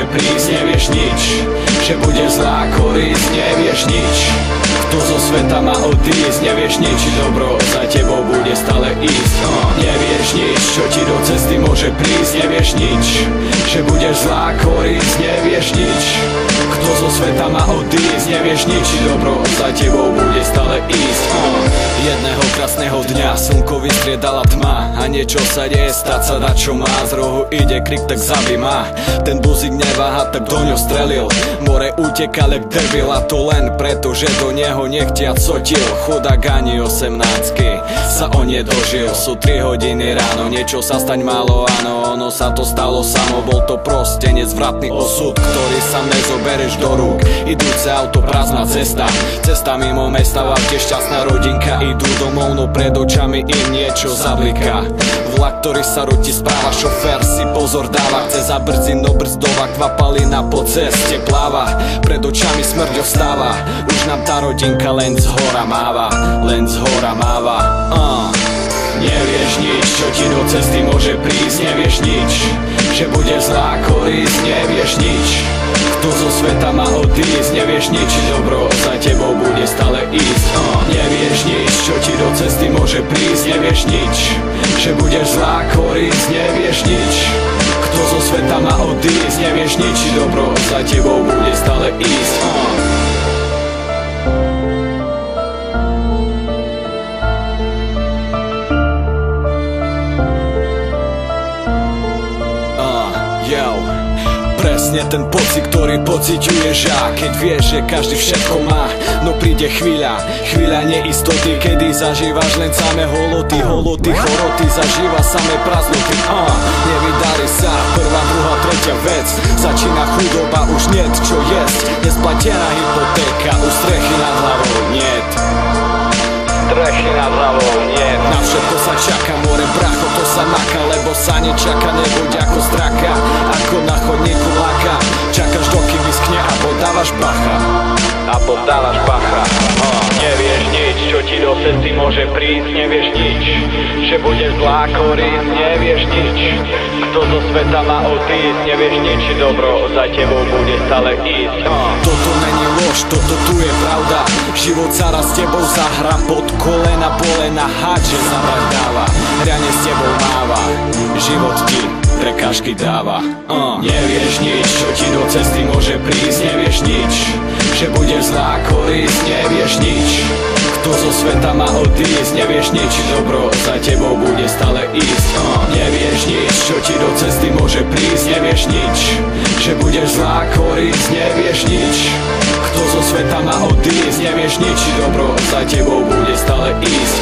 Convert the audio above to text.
môže prísť, nevieš nič. Že bude zlá korisť, nevieš nič. Kto zo sveta má odísť, nevieš nič. Dobro za tebou bude stále ísť. Nevieš nič, čo ti do cesty môže prísť, nevieš nič. Že budeš zlá korisť, nevieš nič. Kto zo sveta má odísť, nevieš nič. Dobro za tebou bude stále ísť. Jedného krásneho dňa slnko vystriedala tma a niečo sa deje, stať sa dá čo má. Z rohu ide krik, tak zabij ma. Ten buzík neváha, tak do ňo strelil. More utekal jak debil, a to len preto, že do neho nechtiac sotil. Chudák ani 18-ky sa o nedožil. Sú 3 hodiny ráno, niečo sa staň malo, áno. Ono sa to stalo samo, bol to proste nezvratný osud, ktorý sa nezobereš do rúk. Idúce auto, prázdna cesta, cesta mimo mesta, v aute šťastná rodinka. Idú domov, no pred očami im niečo zabliká. Vlak, ktorý sa rúti správa, šofér si pozor dáva. Chce zabrzdiť, no brzdová kvapalina po ceste pláva. Pred očami smrť ostáva, už nám tá rodinka len zhora máva. Len zhora máva. Nevieš nič, čo ti do cesty môže prísť, nevieš nič. Že bude zlá korisť, nevieš nič. Kto zo sveta má odísť, nevieš nič. Dobro za tebou bude stále ísť. Nevieš nič, čo ti do cesty môže prísť, nevieš nič. Že budeš zlá korisť, nevieš nič. Kto zo sveta má odísť, nevieš nič. Dobro za tebou bude stále ísť. Presne ten pocit, ktorý pociťuješ, a keď vieš, že každý všetko má, no príde chvíľa neistoty, kedy zažívaš len samé holoty, choroty, zažíva samé prázdnoty. Nevydali sa prvá, druhá, tretia vec, začína chudoba, už niet čo jesť, nesplatená hypotéka, už strechy nad hlavou niet. Strechy nad hlavou niet. Na všetko sa čaká, more bracho, to sa maká, lebo sa nečaká, nebuď ako straka, ako na chodníku láka. Čakáš dokým vyschne a podávaš bacha. Nevieš nič, čo ti do cesty môže prísť, nevieš nič. Že bude zlá korisť, nevieš nič. Kto zo sveta má odísť, nevieš nič. Dobro za tebou bude stále ísť. Toto není lož, toto tu je pravda. Život sa raz s tebou zahra, pod kolena polena hádže zabrať dáva. Riane s tebou máva, život ti prekážky dáva. Nevieš nič, čo ti do cesty môže prísť, nevieš nič. Že bude zlá korisť, nevieš nič. Kto zo sveta má odísť, nevieš nič. Dobro za tebou bude stále ísť. Nevieš nič, čo ti do cesty môže prísť, nevieš nič. Že budeš zlá korisť, nevieš nič. Kto zo sveta má odísť, nevieš nič. Dobro za tebou bude stále ísť.